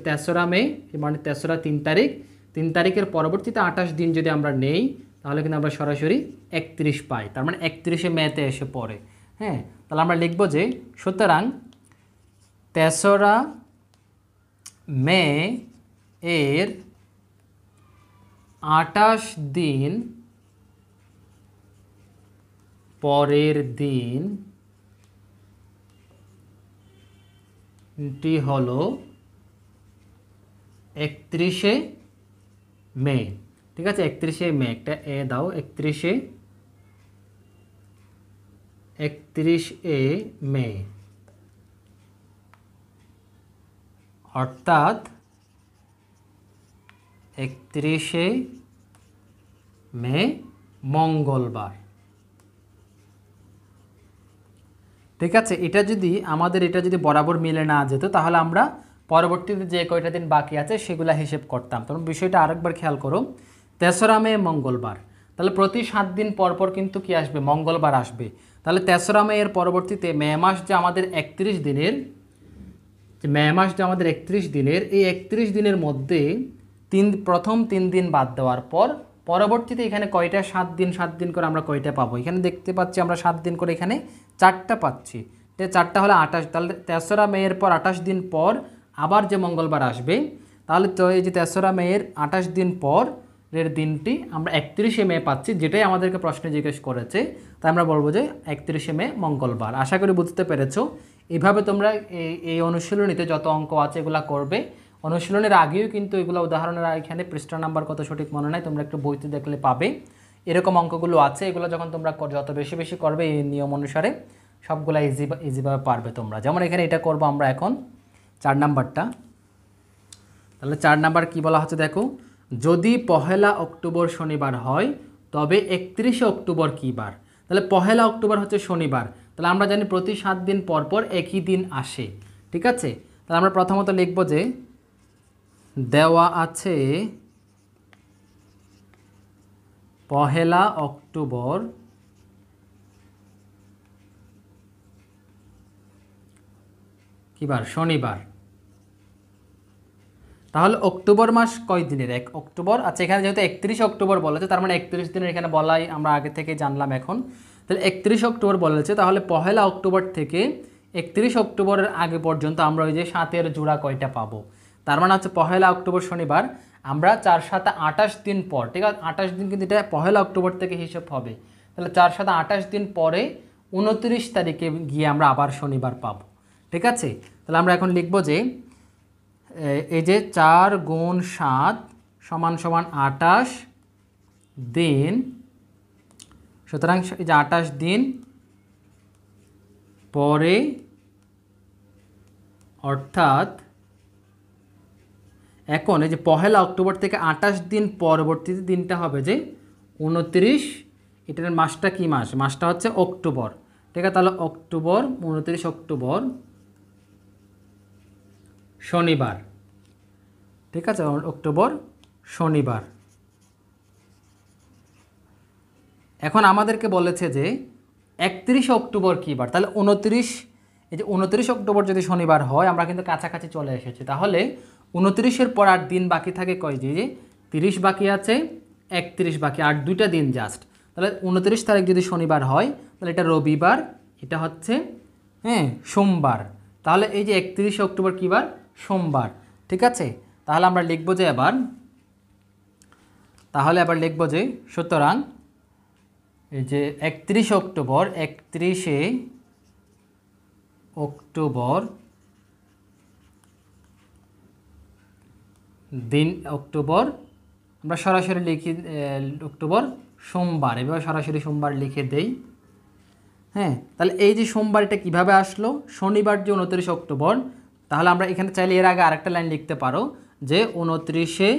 3রা মে মানে 3রা 3 তারিখ, 3 তারিখের পরবর্তীতে 28 দিন যদি আমরা নেই, তাহলে কিন্তু আমরা সরাসরি 31 পাই, তার মানে 31শে মেতে এসে পড়ে। হ্যাঁ, তাহলে আমরা লিখব যে সুতরাং 3রা মে এর 28 দিন পরের দিনটি হলো 31শে মে। ঠিক আছে, 31শে মে, একটা এ দাও, 31শে মে, অর্থাৎ 31শে মে মঙ্গলবার। ঠিক আছে, এটা যদি বরাবর মিলে না যেত, তাহলে আমরা পরবর্তীতে যে কয়টা দিন বাকি আছে সেগুলা হিসেব করতাম। তখন বিষয়টা আরেকবার খেয়াল করো, 3রা মে মঙ্গলবার, তাহলে প্রতি 7 দিন পর পর কিন্তু কি আসবে? মঙ্গলবার আসবে। তাহলে 3রা মে এর পরবর্তীতে মে মাস যে আমাদের 31 দিনের, এই 31 দিনের মধ্যে প্রথম 3 দিন বাদ দেওয়ার পর পরবর্তীতে এখানে কয়টা 7 দিন করে আমরা কয়টা পাবো? এখানে দেখতে পাচ্ছি আমরা 7 দিন করে এখানে 4টা পাচ্ছি, 4টা হলে 28। তাহলে 3রা মে এর পর 28 দিন পর আবার যে মঙ্গলবার আসবে, তাহলে তো এই যে 3রা মে এর 28 দিন পর এর দিনটি আমরা 31শে মে পাচ্ছি, যেটাই আমাদেরকে প্রশ্নে জিজ্ঞেস করেছে। তাই আমরা বলবো যে 31শে মে মঙ্গলবার। আশা করি বুঝতে পেরেছো। এইভাবে তোমরা এই অনুশীলনীতে যত অঙ্ক আছে এগুলা করবে। অনুশীলনের আগেও কিন্তু এগুলো উদাহরণের এখানে পৃষ্ঠা নাম্বার কত সঠিক মনে নাই, তোমরা একটু বইতে দেখলে পাবে। এরকম অঙ্কগুলো আছে, এগুলো যখন তোমরা যত বেশি বেশি করবে এই নিয়ম অনুসারে সবগুলা ইজিভাবে পারবে তোমরা। যেমন এখানে এটা করব আমরা এখন 4 নাম্বারটা। তাহলে 4 নাম্বার কি বলা হচ্ছে দেখো, যদি 1 অক্টোবর শনিবার হয় তবে 31শে অক্টোবর কী বার? তাহলে 1 অক্টোবর হচ্ছে শনিবার, তাহলে আমরা জানি প্রতি 7 দিন পর পর একই দিন আসে। ঠিক আছে, তাহলে আমরা প্রথমত লিখব যে দেওয়া আছে পহেলা অক্টোবর কি বার? শনিবার। তাহলে অক্টোবর মাস কয় দিনের? 1 অক্টোবর। আচ্ছা, এখানে যেহেতু 31 অক্টোবর বলেছে, তার মানে 31 দিনের এখানে বলাই আমরা আগে থেকে জানলাম। এখন তাহলে 31 অক্টোবর বলেছে, তাহলে পহেলা অক্টোবর থেকে 31 অক্টোবরের আগে পর্যন্ত আমরা ওই যে 7-এর জোড়া কয়টা পাবো? তার মানে হচ্ছে পহেলা অক্টোবর শনিবার, আমরা 4 7 28 দিন পর, ঠিক আছে, 28 দিন কিন্তু এটা পহেলা অক্টোবর থেকে হিসেব হবে। তাহলে 4 7 28 দিন পরে 29 তারিখে গিয়ে আমরা আবার শনিবার পাবো। ঠিক আছে, তাহলে আমরা এখন লিখবো যে এই যে 4 গুণ 7 সমান সমান 28 দিন। সুতরাং এই যে 28 দিন পরে, অর্থাৎ এখন এই যে পহেলা অক্টোবর থেকে 28 দিন পরবর্তীতে দিনটা হবে যে 29। এটার মাসটা কি মাস? মাসটা হচ্ছে অক্টোবর। ঠিক আছে, তাহলে অক্টোবর 29 অক্টোবর শনিবার। ঠিক আছে, অক্টোবর শনিবার। এখন আমাদেরকে বলেছে যে 31 অক্টোবর কী বার? তাহলে 29, এই যে 29 অক্টোবর যদি শনিবার হয়, আমরা কিন্তু কাছাকাছি চলে এসেছি। তাহলে 29-এর পর আর দিন বাকি থাকে কয়? যে 30 বাকি আছে, 31 বাকি, আর 2টা দিন জাস্ট। তাহলে 29 তারিখ যদি শনিবার হয়, তাহলে এটা রবিবার, এটা হচ্ছে সোমবার। তাহলে এই যে 31 অক্টোবর কী বার? সোমবার। ঠিক আছে, তাহলে আমরা লিখব যে এবার, সুতরাং এই যে 31 অক্টোবর, 31শে অক্টোবর দিন, অক্টোবর আমরা সরাসরি লিখি অক্টোবর সোমবার, এভাবে সরাসরি সোমবার লিখে দেই। তাহলে এই যে সোমবার, এটা কীভাবে আসলো? শনিবার যে 29 অক্টোবর, তাহলে আমরা এখানে চাইলে এর আগে আরেকটা লাইন লিখতে পারো যে 29শে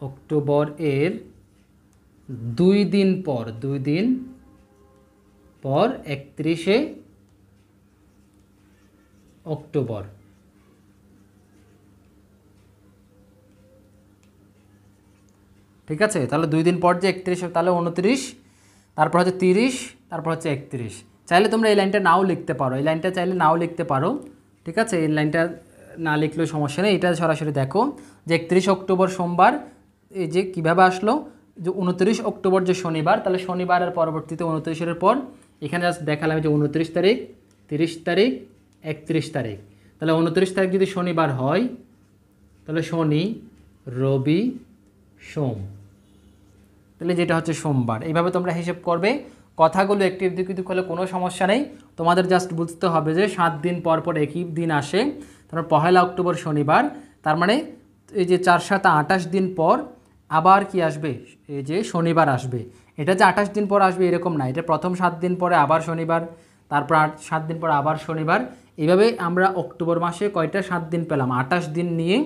অক্টোবর এর 2 দিন পর 31শে অক্টোবর। ঠিক আছে, তাহলে 2 দিন পর যে 31, তাহলে 29, তারপর হচ্ছে 30, তারপর হচ্ছে 31। চাইলে তোমরা এই লাইনটা নাও লিখতে পারো, এই লাইনটা চাইলে নাও লিখতে পারো। ঠিক আছে, এই লাইনটা না লিখলেও সমস্যা নেই, এটা সরাসরি দেখো যে 31 অক্টোবর সোমবার, এই যে কীভাবে আসলো যে 29 অক্টোবর যে শনিবার, তাহলে শনিবারের পরবর্তীতে 29-এর পর এখানে জাস্ট দেখালাম যে 29 তারিখ, 30 তারিখ, 31 তারিখ। তাহলে 29 তারিখ যদি শনিবার হয়, তাহলে শনি, রবি, সোম, তাহলে যেটা হচ্ছে সোমবার। এইভাবে তোমরা হিসেব করবে। কথাগুলো একটু এদিক ওদিক হলে কোনো সমস্যা নেই, তোমাদের জাস্ট বুঝতে হবে যে 7 দিন পর পর একই দিন আসে। তারপর পহেলা অক্টোবর শনিবার, তার মানে এই যে 4 7 28 দিন পর আবার কি আসবে? এই যে শনিবার আসবে। এটা যে 28 দিন পর আসবে এরকম না, এটা প্রথম 7 দিন পরে আবার শনিবার, তারপর 7 দিন পর আবার শনিবার। এইভাবে আমরা অক্টোবর মাসে কয়টা 7 দিন পেলাম? 28 দিন নিয়ে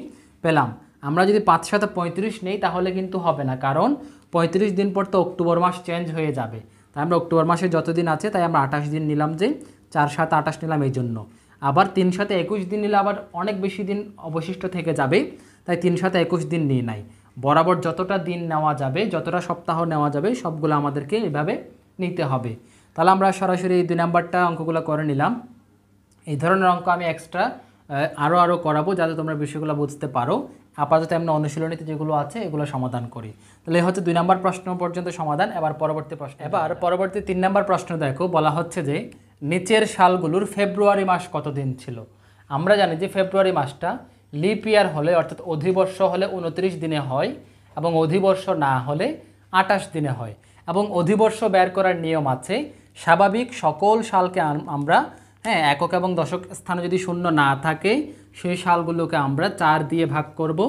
পেলাম। আমরা যদি 5 7 35 নেই তাহলে কিন্তু হবে না, কারণ 35 দিন পর তো অক্টোবর মাস চেঞ্জ হয়ে যাবে। তাই আমরা অক্টোবর মাসে যত দিন আছে তাই আমরা 28 দিন নিলাম, যে 4 7 28 নিলাম এই জন্য। আবার 3 7 21 দিন নিলে আবার অনেক বেশি দিন অবশিষ্ট থেকে যাবে, তাই 3 7 21 দিন নিয়ে নাই। বরাবর যতটা দিন নেওয়া যাবে, যতটা সপ্তাহ নেওয়া যাবে, সবগুলো আমাদেরকে এভাবে নিতে হবে। তাহলে আমরা সরাসরি এই 2 নাম্বারটা অঙ্কগুলো করে নিলাম। এই ধরনের অঙ্ক আমি এক্সট্রা আরও করাবো যাতে তোমরা বিষয়গুলো বুঝতে পারো। আপাতত আমরা অনুশীলনীতে যেগুলো আছে এগুলো সমাধান করি। তাহলে এই হচ্ছে 2 নাম্বার প্রশ্ন পর্যন্ত সমাধান। এবার পরবর্তী 3 নাম্বার প্রশ্ন দেখো, বলা হচ্ছে যে নিচের সালগুলোর ফেব্রুয়ারি মাস কত দিন ছিল? আমরা জানি যে ফেব্রুয়ারি মাসটা লিপ ইয়ার হলে, অর্থাৎ অধিবর্ষ হলে 29 দিনে হয়, এবং অধিবর্ষ না হলে 28 দিনে হয়। এবং অধিবর্ষ বের করার নিয়ম আছে, স্বাভাবিক সকল সালকে আমরা একক এবং দশক স্থানে যদি শূন্য না থাকে সেই সালগুলোকে আমরা 4 দিয়ে ভাগ করব।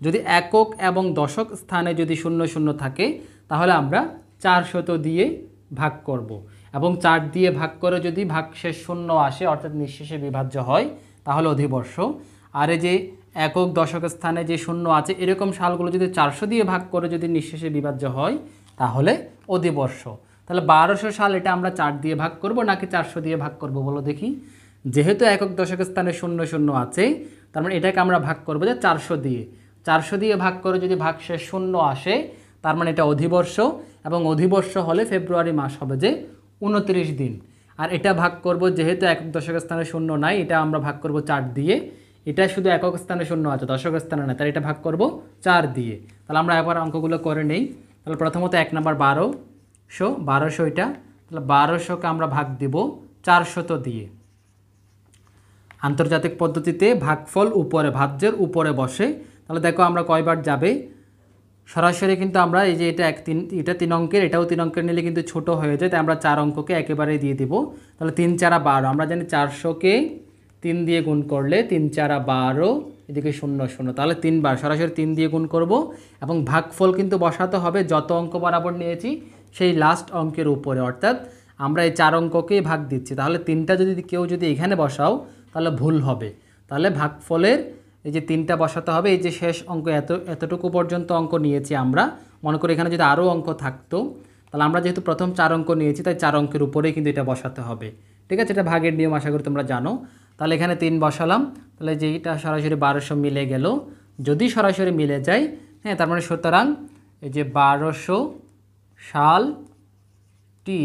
যদি একক এবং দশক স্থানে যদি 0 0 থাকে তাহলে আমরা 400 দিয়ে ভাগ করব। এবং 4 দিয়ে ভাগ করে যদি ভাগশেষ 0 আসে, অর্থাৎ নিঃশেষে বিভাজ্য হয়, তাহলে অধিবর্ষ। আর এই যে একক দশক স্থানে যে 0 আছে এরকম সালগুলো যদি 400 দিয়ে ভাগ করে যদি নিঃশেষে বিভাজ্য হয় তাহলে অধিবর্ষ। তাহলে 1200 সাল, এটা আমরা 4 দিয়ে ভাগ করব নাকি 400 দিয়ে ভাগ করব বলো দেখি? যেহেতু একক দশক স্থানে 0 0 আছে, তার মানে এটাকে আমরা ভাগ করবো যে 400 দিয়ে। 400 দিয়ে ভাগ করে যদি ভাগশেষ 0 আসে, তার মানে এটা অধিবর্ষ, এবং অধিবর্ষ হলে ফেব্রুয়ারি মাস হবে যে 29 দিন। আর এটা ভাগ করব, যেহেতু একক দশক স্থানে শূন্য নাই, এটা আমরা ভাগ করব 4 দিয়ে। এটা শুধু একক স্থানে শূন্য আছে, দশক স্থানে না, তাহলে এটা ভাগ করব 4 দিয়ে। তাহলে আমরা একবার অঙ্কগুলো করে নেই। তাহলে প্রথমত 1 নাম্বার 1200 এটা, তাহলে 1200কে আমরা ভাগ দিব 400 দিয়ে। আন্তর্জাতিক পদ্ধতিতে ভাগফল উপরে, ভাজ্যের উপরে বসে। তাহলে দেখো আমরা কয়বার যাবে, সরাসরি কিন্তু আমরা এই যে এটা 3 অঙ্কের, এটাও 3 অঙ্কের নিলে কিন্তু ছোট হয়ে যায়, তাই আমরা 4 অঙ্ককে একেবারে দিয়ে দিব। তাহলে 3 4 12, আমরা জানি 400কে 3 দিয়ে গুণ করলে 3 4 12, এদিকে 0 0, তাহলে 3 বার সরাসরি 3 দিয়ে গুণ করব, এবং ভাগফল কিন্তু বসাতে হবে যত অঙ্ক বরাবর নিয়েছি সেই লাস্ট অঙ্কের উপরে, অর্থাৎ আমরা এই 4 অঙ্ককেই ভাগ দিচ্ছি। তাহলে 3টা যদি কেউ যদি এখানে বসাও তাহলে ভুল হবে। তাহলে ভাগফলের এই যে 3টা বসাতে হবে, এই যে শেষ অঙ্ক এতটুকু পর্যন্ত অঙ্ক নিয়েছি আমরা, মনে করি এখানে যদি আরও অঙ্ক থাকতো, তাহলে আমরা যেহেতু প্রথম 4 অঙ্ক নিয়েছি তাই 4 অঙ্কের উপরেই কিন্তু এটা বসাতে হবে। ঠিক আছে, এটা ভাগের নিয়ম, আশা করি তোমরা জানো। তাহলে এখানে 3 বসালাম, তাহলে যেইটা সরাসরি 1200 মিলে গেল, যদি সরাসরি মিলে যায়, হ্যাঁ, তার মানে সুতরাং এই যে 1200 সালটি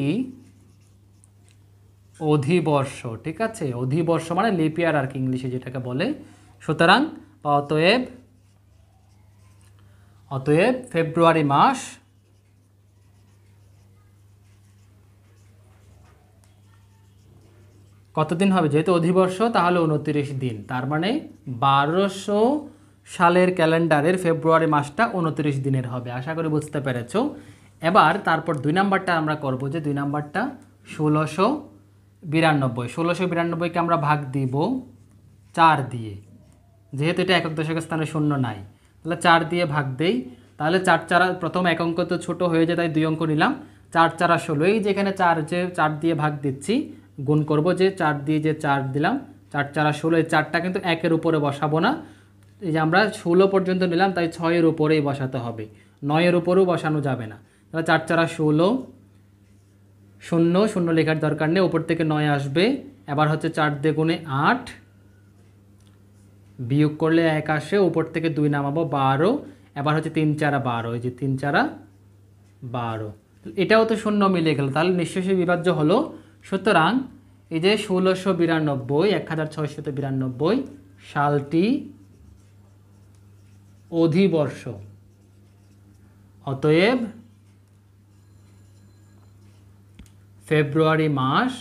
অধিবর্ষ। ঠিক আছে, অধিবর্ষ মানে লিপ ইয়ার আর কি ইংলিশে যেটাকে বলে। সুতরাং অতএব ফেব্রুয়ারি মাস কতদিন হবে, যেহেতু অধিবর্ষ তাহলে 29 দিন, তার মানে 1200 সালের ক্যালেন্ডারের ফেব্রুয়ারি মাসটা 29 দিনের হবে। আশা করি বুঝতে পেরেছো। এবার তারপর 2 নাম্বারটা আমরা করব, যে 2 নাম্বারটা 1692কে আমরা ভাগ দিব 4 দিয়ে, যেহেতু এটা একক দশকের স্থানে শূন্য নাই, তাহলে 4 দিয়ে ভাগ দেই। তাহলে 4 4, প্রথম এক অঙ্ক তো ছোটো হয়ে যায় তাই 2 অঙ্ক নিলাম, 4 4 16, এই যেখানে 4 দিয়ে ভাগ দিচ্ছি, গুণ করব যে 4 দিয়ে যে 4 দিলাম, 4 4 16, এই 4টা কিন্তু 1-এর উপরে বসাবো না, এই যে আমরা 16 পর্যন্ত নিলাম তাই 6-এর উপরেই বসাতে হবে, 9-এর উপরেও বসানো যাবে না। তাহলে 4 4 16, 0 0 লেখার দরকার নেই, উপর থেকে 9 আসবে। এবার হচ্ছে 4 দিয়ে গুণে 8, বিয়োগ করলে 1 আসে, উপর থেকে 2 নামাবো 12, এবার হচ্ছে 3 4 12, এই যে 3 4 12, এটাও তো 0 মিলে গেল, তাহলে নিঃশেষে বিভাজ্য হলো। সুতরাং এই যে 1692 সালটি অধিবর্ষ, অতএব ফেব্রুয়ারি মাস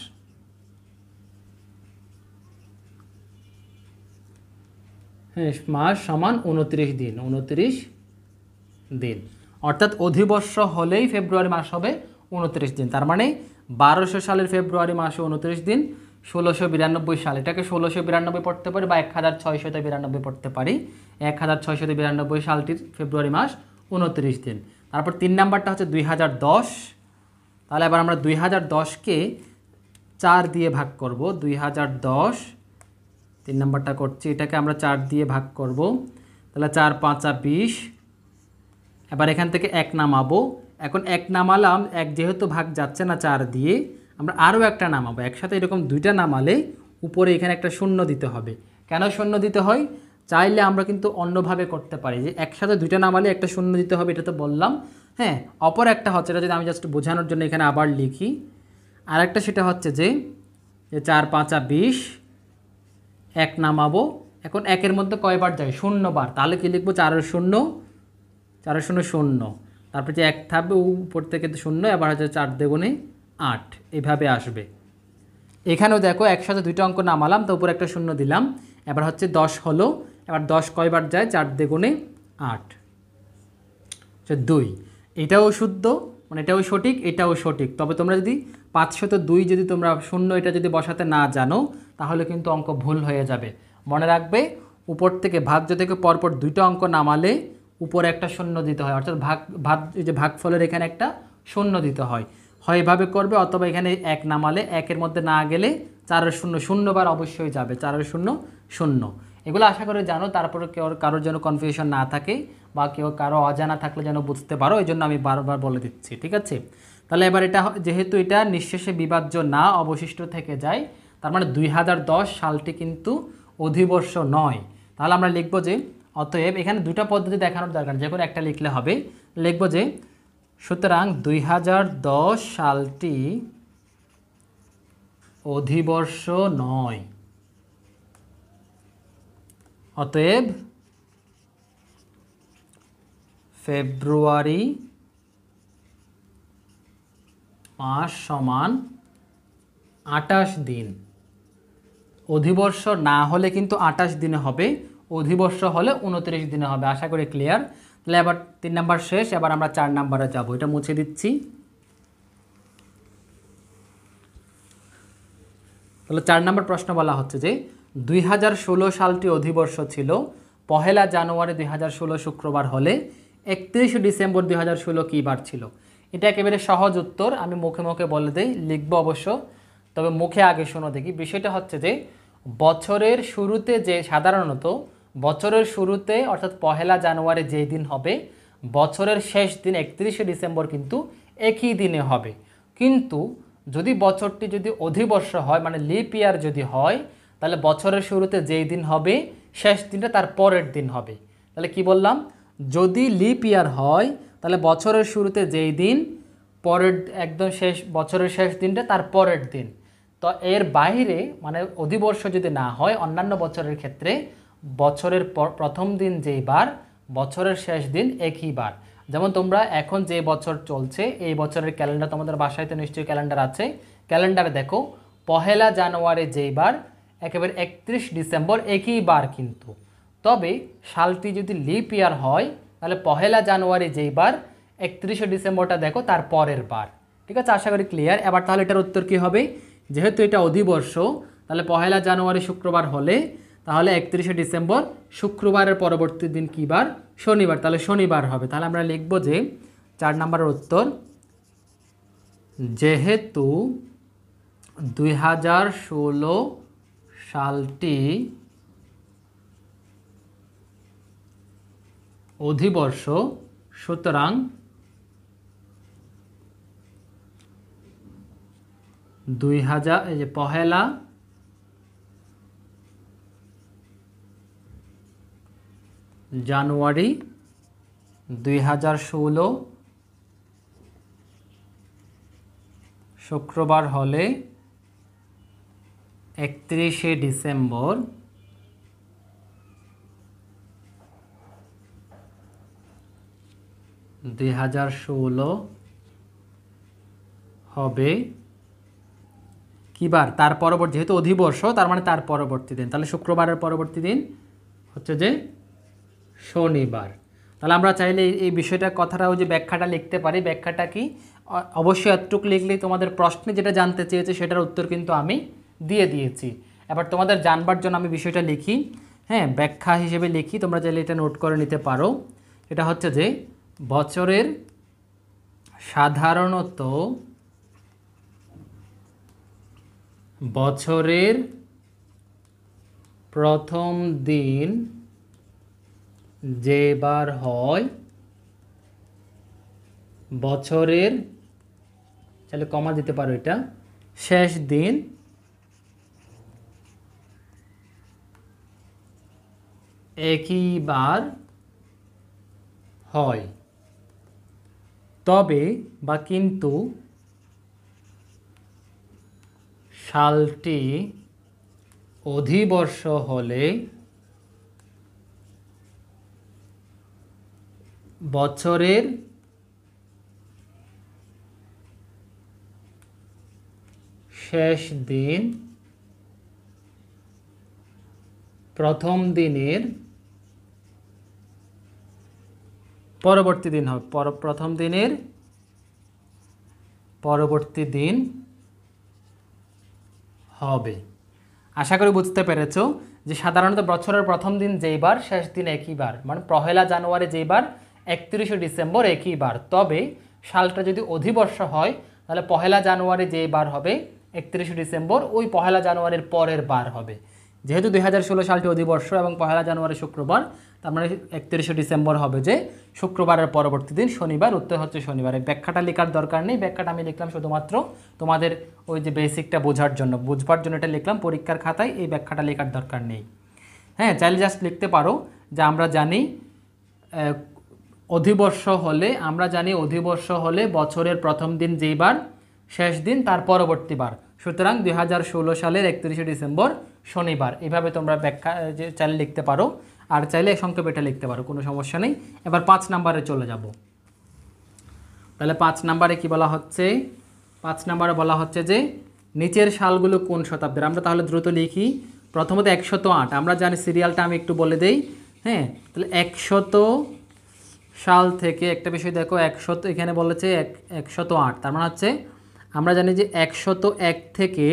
সমান 29 দিন, 29 দিন, অর্থাৎ অধিবর্ষ হলেই ফেব্রুয়ারি মাস হবে 29 দিন। তার মানে 1200 সালের ফেব্রুয়ারি মাসে 29 দিন, 1692 সাল, এটাকে 1692 পড়তে পারি বা 1692 পড়তে পারি। 1692 সালটির ফেব্রুয়ারি মাস 29 দিন। তারপর 3 নাম্বারটা হচ্ছে 2010। তাহলে এবার আমরা 2010কে 4 দিয়ে ভাগ করব। 2010, 3 নাম্বারটা করছি, এটাকে আমরা 4 দিয়ে ভাগ করব। তাহলে 4 5 20, এবার এখান থেকে 1 নামাবো। এখন 1 নামালাম, 1 যেহেতু ভাগ যাচ্ছে না 4 দিয়ে, আমরা আরও একটা নামাবো। একসাথে এরকম 2টা নামালে উপরে এখানে একটা 0 দিতে হবে। কেন 0 দিতে হয়? চাইলে আমরা কিন্তু অন্যভাবে করতে পারি, যে একসাথে 2টা নামালে একটা 0 দিতে হবে, এটা তো বললাম। হ্যাঁ, অপর একটা হচ্ছে, এটা যদি আমি জাস্ট বোঝানোর জন্য এখানে আবার লিখি, আর একটা সেটা হচ্ছে যে 4 5 20, 1 নামাবো। এখন 1-এর মধ্যে কয়বার যায়? 0 বার। তাহলে কি লিখবো? 4 0 0, তারপর যে 1 থাকবে উপর থেকে 0, এবার হচ্ছে 4 দ্বিগুণে 8, এইভাবে আসবে। এখানেও দেখো একসাথে 2টা অঙ্ক নামালাম, তো উপরে একটা 0 দিলাম, এবার হচ্ছে 10 হলো। এবার 10 কয়বার যায়? 4 দ্বিগুণে 8, 2। এটাও শুদ্ধ, মানে এটাও সঠিক, এটাও সঠিক। তবে তোমরা যদি 502 যদি তোমরা 0 এটা যদি বসাতে না জানো, তাহলে কিন্তু অঙ্ক ভুল হয়ে যাবে। মনে রাখবে, উপর থেকে ভাজ্য থেকে পরপর 2টা অঙ্ক নামালে উপরে একটা 0 দিতে হয়, অর্থাৎ এই যে ভাগফলের এখানে একটা 0 দিতে হয়। হয় এভাবে করবে, অথবা এখানে 1 নামালে 1-এর মধ্যে না গেলে 4 0 বার অবশ্যই যাবে, 4 0 0। এগুলো আশা করে জানো, তারপরে কারোর যেন কনফিউশন না থাকে বা কারো অজানা থাকলে যেন বুঝতে পারো, এই জন্য আমি বারবার বলে দিচ্ছি। ঠিক আছে, তাহলে এবার এটা যেহেতু এটা নিঃশেষে বিভাজ্য না, অবশিষ্ট থেকে যায়, তার মানে 2010 সালটি কিন্তু অধিবর্ষ নয়। তাহলে আমরা লিখব যে অতএব, এখানে দুটো পদ্ধতি দেখানোর দরকার, যে কোনো একটা লিখলে হবে। লিখব যে সুতরাং 2010 সালটি অধিবর্ষ নয়, অতএব ফেব্রুয়ারি মাস সমান 28 দিন। অধিবর্ষ না হলে কিন্তু 28 দিনে হবে, অধিবর্ষ হলে 29 দিনে হবে। আশা করি ক্লিয়ার। তাহলে এবার 3 নাম্বার শেষ, এবার আমরা 4 নাম্বারে যাব। এটা মুছে দিচ্ছি। তাহলে 4 নম্বর প্রশ্ন বলা হচ্ছে যে 2016 সালটি অধিবর্ষ ছিল 1 জানুয়ারি 2016 শুক্রবার হলে 31 ডিসেম্বর 2016 কী বার ছিল? এটা একেবারে সহজ উত্তর, আমি মুখে মুখে বলে দেই, লিখব অবশ্য, তবে মুখে আগে শোনো দেখি। বিষয়টা হচ্ছে যে বছরের শুরুতে, যে সাধারণত বছরের শুরুতে অর্থাৎ 1 জানুয়ারি যেই দিন হবে, বছরের শেষ দিন 31 ডিসেম্বর কিন্তু একই দিনে হবে। কিন্তু যদি বছরটি যদি অধিবর্ষ হয়, মানে লিপ ইয়ার যদি হয়, তাহলে বছরের শুরুতে যেই দিন হবে শেষ দিনটা তার পরের দিন হবে। তাহলে কি বললাম? যদি লিপ ইয়ার হয় তাহলে বছরের শুরুতে যেই দিন, পরের একদম শেষ বছরের শেষ দিনটা তার পরের দিন। তো এর বাইরে মানে অধিবর্ষ যদি না হয়, অন্যান্য বছরের ক্ষেত্রে বছরের প্রথম দিন যেই বার, বছরের শেষ দিন একই বার। যেমন তোমরা এখন যে বছর চলছে, এই বছরের ক্যালেন্ডার তোমাদের বাসায় তো নিশ্চয়ই ক্যালেন্ডার আছে, ক্যালেন্ডারে দেখো 1 জানুয়ারি যেই বার একেবারে 31 ডিসেম্বর একই বার কিন্তু। তবে সালটি যদি লিপ ইয়ার হয় তাহলে 1 জানুয়ারি যেই বার 31 ডিসেম্বরটা দেখো তার পরের বার। ঠিক আছে, আশা করি ক্লিয়ার। এবার তাহলে এটার উত্তর কী হবে? যেহেতু এটা অধিবর্ষ, তাহলে 1 জানুয়ারি শুক্রবার হলে তাহলে 31 ডিসেম্বর শুক্রবারের পরবর্তী দিন কী বার? শনিবার। তাহলে শনিবার হবে। তাহলে আমরা লিখব যে 4 নম্বরের উত্তর, যেহেতু 2016 সালটি অধিবর্ষ, সুতরাং 1 জানুয়ারি 2016 শুক্রবার হলে 31 ডিসেম্বর হবে কী বার? তার পরবর্তী, যেহেতু অধিবর্ষ তার মানে তার পরবর্তী দিন, তাহলে শুক্রবারের পরবর্তী দিন হচ্ছে যে শনিবার। তাহলে আমরা চাইলে এই বিষয়টা কথাটা ওই যে ব্যাখ্যাটা লিখতে পারি। ব্যাখ্যাটা কি? অবশ্যই এতটুকু লিখলেই তোমাদের প্রশ্নে যেটা জানতে চেয়েছে সেটার উত্তর কিন্তু আমি দিয়ে দিয়েছি। এবার তোমাদের জানবার জন্য আমি বিষয়টা লিখি, হ্যাঁ, ব্যাখ্যা হিসেবে লিখি, তোমরা চাইলে এটা নোট করে নিতে পারো। এটা হচ্ছে যে বছরের সাধারণত বছরের প্রথম দিন যে বার হয়, বছরের, তাহলে কমা দিতে পারো, এটা শেষ দিন একই বার হয়। তবে বা কিন্তু সালটি অধিবর্ষ হলে বছরের শেষ দিন প্রথম দিনের পরবর্তী দিন হবে, প্রথম দিনের পরবর্তী দিন হবে। আশা করি বুঝতে পেরেছো যে সাধারণত বছরের প্রথম দিন যেই বার, শেষ দিন একই বার, মানে 1 জানুয়ারি যেই বার 31 ডিসেম্বর একই বার। তবে সালটা যদি অধিবর্ষ হয় তাহলে 1 জানুয়ারি যেই বার হবে 31 ডিসেম্বর ওই 1 জানুয়ারির পরের বার হবে। যেহেতু 2016 সালটি অধিবর্ষ এবং 1 জানুয়ারি শুক্রবার, তার মানে 31 ডিসেম্বর হবে যে শুক্রবারের পরবর্তী দিন শনিবার। উত্তর হচ্ছে শনিবার। এই ব্যাখ্যাটা লেখার দরকার নেই, ব্যাখ্যাটা আমি লিখলাম শুধুমাত্র তোমাদের ওই যে বেসিকটা বোঝার জন্য, বুঝবার জন্য এটা লিখলাম। পরীক্ষার খাতায় এই ব্যাখ্যাটা লেখার দরকার নেই। হ্যাঁ, চাইলে জাস্ট লিখতে পারো যে আমরা জানি অধিবর্ষ হলে বছরের প্রথম দিন যেই বার, শেষ দিন তার পরবর্তী বার। সুতরাং 2016 সালের 31শে ডিসেম্বর শনিবার। এইভাবে তোমরা ব্যাখ্যা চাইলে লিখতে পারো, আর চাইলে সংক্ষেপে এটা লিখতে পারো, কোনো সমস্যা নেই। এবার 5 নম্বরে চলে যাব। তাহলে 5 নম্বরে কি বলা হচ্ছে? 5 নম্বরে বলা হচ্ছে যে নিচের সালগুলো কোন শতাব্দীর। আমরা তাহলে দ্রুত লিখি। প্রথমত 108, আমরা জানি সিরিয়ালটা আমি একটু বলে দেই। হ্যাঁ, তাহলে 100 সাল থেকে একটা বিষয় দেখো, 100 এখানে বলেছে 108, তার মানে হচ্ছে আমরা জানি যে 101 থেকে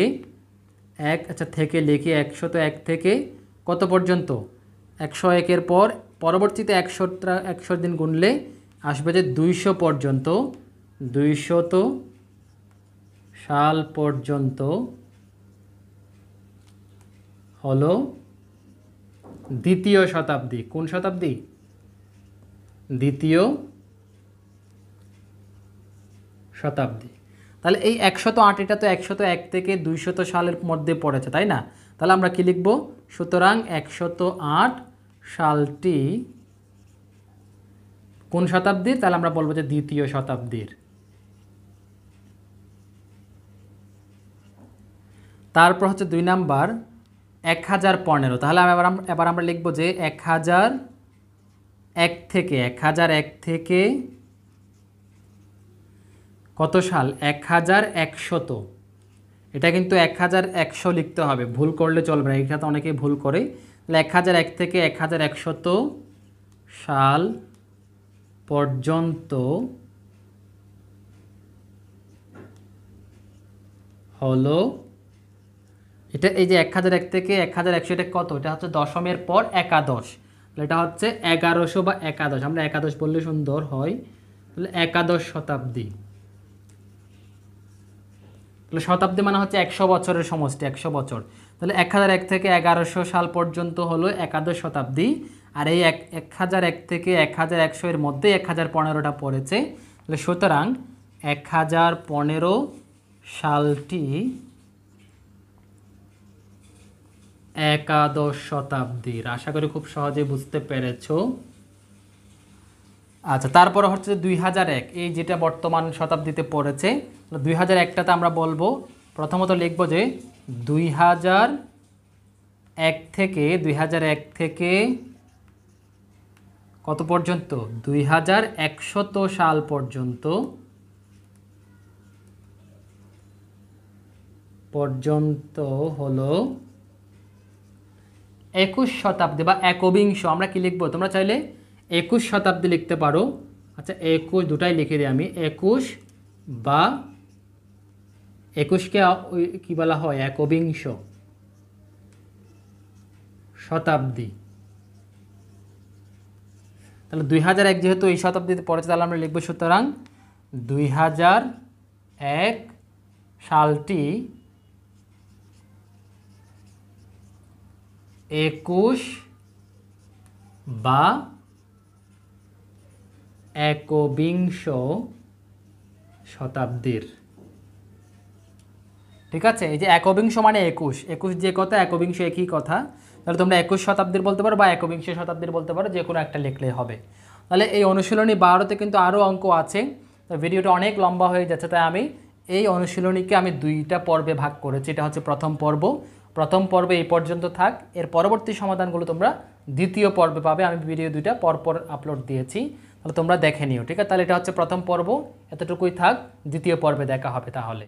থেকে লিখি 101 থেকে কত পর্যন্ত? 101-এর পর পরবর্তীতে 100 দিন গুনলে আসবে যে 200 পর্যন্ত, 200 সাল পর্যন্ত হলো দ্বিতীয় শতাব্দী। কোন শতাব্দী? দ্বিতীয় শতাব্দী। তাহলে এই 108, এটা তো 101 থেকে 200 সালের মধ্যে পড়েছে, তাই না? তাহলে আমরা কি লিখব? সুতরাং 108 সালটি কোন শতাব্দীর? তাহলে আমরা বলবো যে দ্বিতীয় শতাব্দীর। তারপর হচ্ছে 2 নাম্বার 1015। তাহলে এবার আমরা লিখব যে 1001 থেকে কত সাল? 1100। এটা কিন্তু 1100 লিখতে হবে, ভুল করলে চলবে না, এটা তো অনেকেই ভুল করে। তাহলে 1001 থেকে 1100 সাল পর্যন্ত হলো এটা। এই যে 1001 থেকে 1100, এটা কত? এটা হচ্ছে দশমের পর একাদশ। তাহলে এটা হচ্ছে 1100 বা একাদশ, আমরা একাদশ বললে সুন্দর হয়। তাহলে একাদশ শতাব্দী। তাহলে শতাব্দী মানে হচ্ছে 100 বছরের সমষ্টি, 100 বছর। তাহলে 1001 থেকে 1100 সাল পর্যন্ত হলো একাদশ শতাব্দী। আর এই 1001 থেকে 1100 এর মধ্যে 1015টা পড়েছে। তাহলে সুতরাং 1015 সালটি একাদশ শতাব্দীর। আশা করি খুব সহজে বুঝতে পেরেছ। আচ্ছা, তারপরে হচ্ছে 2001, এই যেটা বর্তমান শতাব্দীতে পড়েছে। 2001টাতে আমরা বলবো, প্রথমত লিখব যে 2001 থেকে কত পর্যন্ত? 2100 সাল পর্যন্ত হলো 21 শতাব্দী বা একবিংশ। আমরা কি লিখবো? তোমরা চাইলে 21 শতাব্দী লিখতে পারো। আচ্ছা, 21 দুটাই লিখে দিই আমি। 21 বা 21কে কি বলা হয়? একবিংশ শতাব্দী। তাহলে 2001 যেহেতু এই শতাব্দীতে পড়েছে, তাহলে আমরা লিখবো সুতরাং 2001 সালটি 21 বা একবিংশ শতাব্দীর। ঠিক আছে, এই যে একবিংশ মানে 21 যে কথা, একবিংশ একই কথা। তাহলে তোমরা 21 শতাব্দীর বলতে পারো বা একবিংশ শতাব্দীর বলতে পারো, যে কোনো একটা লিখলেই হবে। তাহলে এই অনুশীলনী 12তে কিন্তু আরও অঙ্ক আছে। তো ভিডিওটা অনেক লম্বা হয়ে যাচ্ছে, তাই আমি এই অনুশীলনীকে আমি 2টা পর্বে ভাগ করেছি। এটা হচ্ছে প্রথম পর্বে এই পর্যন্ত থাক। এর পরবর্তী সমাধানগুলো তোমরা দ্বিতীয় পর্বে পাবে। আমি ভিডিও 2টা পরপর আপলোড দিয়েছি, তাহলে তোমরা দেখে নিও। ঠিক আছে, তাহলে এটা হচ্ছে প্রথম পর্ব, এতটুকুই থাক। দ্বিতীয় পর্বে দেখা হবে তাহলে।